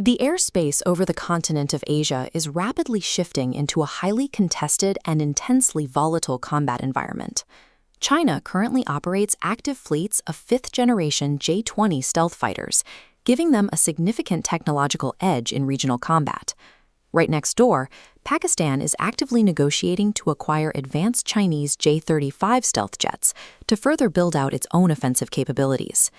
The airspace over the continent of Asia is rapidly shifting into a highly contested and intensely volatile combat environment. China currently operates active fleets of fifth-generation J-20 stealth fighters, giving them a significant technological edge in regional combat. Right next door, Pakistan is actively negotiating to acquire advanced Chinese J-35 stealth jets to further build out its own offensive capabilities.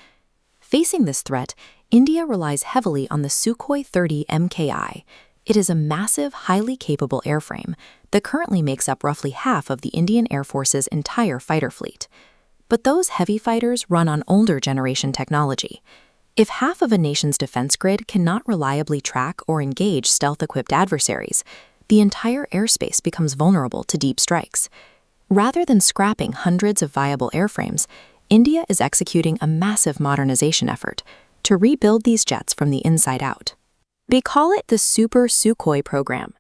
Facing this threat, India relies heavily on the Sukhoi 30 MKI. It is a massive, highly capable airframe that currently makes up roughly half of the Indian Air Force's entire fighter fleet. But those heavy fighters run on older generation technology. If half of a nation's defense grid cannot reliably track or engage stealth-equipped adversaries, the entire airspace becomes vulnerable to deep strikes. Rather than scrapping hundreds of viable airframes, India is executing a massive modernization effort to rebuild these jets from the inside out. They call it the Super Sukhoi program.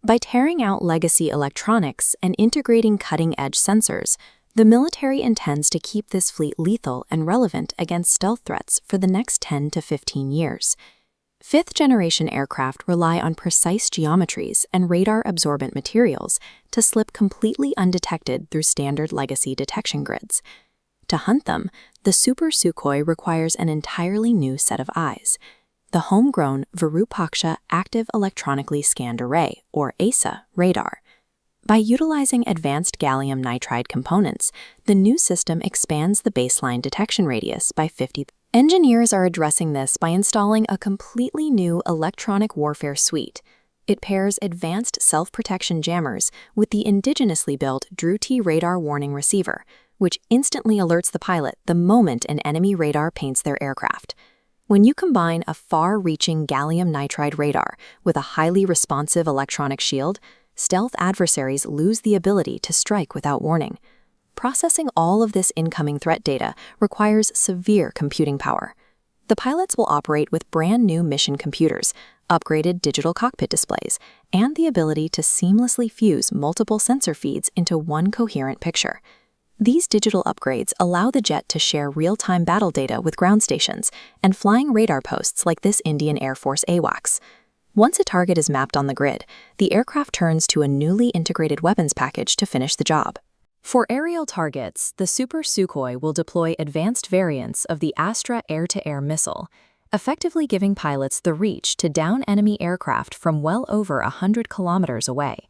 By tearing out legacy electronics and integrating cutting-edge sensors, the military intends to keep this fleet lethal and relevant against stealth threats for the next 10 to 15 years. Fifth-generation aircraft rely on precise geometries and radar-absorbent materials to slip completely undetected through standard legacy detection grids. To hunt them, the Super Sukhoi requires an entirely new set of eyes. The homegrown Virupaksha Active Electronically Scanned Array, or ASA, radar. By utilizing advanced gallium nitride components, the new system expands the baseline detection radius by 50. Engineers are addressing this by installing a completely new electronic warfare suite. It pairs advanced self-protection jammers with the indigenously built Druti radar warning receiver, which instantly alerts the pilot the moment an enemy radar paints their aircraft. When you combine a far-reaching gallium nitride radar with a highly responsive electronic shield, stealth adversaries lose the ability to strike without warning. Processing all of this incoming threat data requires severe computing power. The pilots will operate with brand-new mission computers, upgraded digital cockpit displays, and the ability to seamlessly fuse multiple sensor feeds into one coherent picture. These digital upgrades allow the jet to share real-time battle data with ground stations and flying radar posts like this Indian Air Force AWACS. Once a target is mapped on the grid, the aircraft turns to a newly integrated weapons package to finish the job. For aerial targets, the Super Sukhoi will deploy advanced variants of the Astra air-to-air missile, effectively giving pilots the reach to down enemy aircraft from well over 100 kilometers away.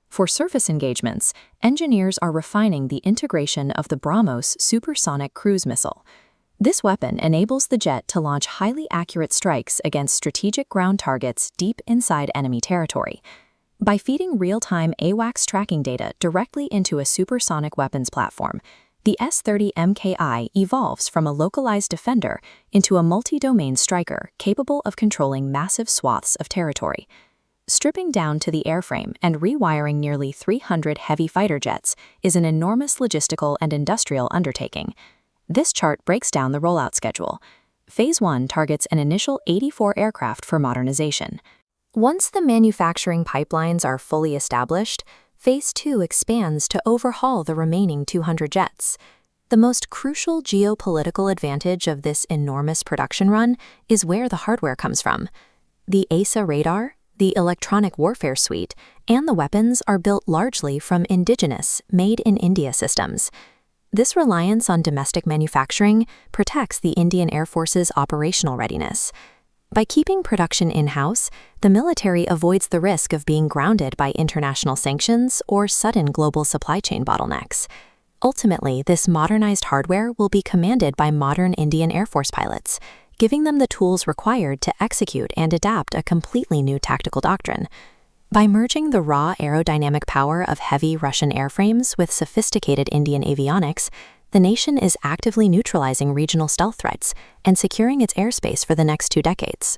For surface engagements, engineers are refining the integration of the BrahMos supersonic cruise missile. This weapon enables the jet to launch highly accurate strikes against strategic ground targets deep inside enemy territory. By feeding real-time AWACS tracking data directly into a supersonic weapons platform, the S-30 MKI evolves from a localized defender into a multi-domain striker capable of controlling massive swaths of territory. Stripping down to the airframe and rewiring nearly 300 heavy fighter jets is an enormous logistical and industrial undertaking. This chart breaks down the rollout schedule. Phase 1 targets an initial 84 aircraft for modernization. Once the manufacturing pipelines are fully established, Phase 2 expands to overhaul the remaining 200 jets. The most crucial geopolitical advantage of this enormous production run is where the hardware comes from. The ASA radar, the electronic warfare suite, and the weapons are built largely from indigenous, made-in-India systems. This reliance on domestic manufacturing protects the Indian Air Force's operational readiness. By keeping production in-house, the military avoids the risk of being grounded by international sanctions or sudden global supply chain bottlenecks. Ultimately, this modernized hardware will be commanded by modern Indian Air Force pilots, giving them the tools required to execute and adapt a completely new tactical doctrine. By merging the raw aerodynamic power of heavy Russian airframes with sophisticated Indian avionics, the nation is actively neutralizing regional stealth threats and securing its airspace for the next 2 decades.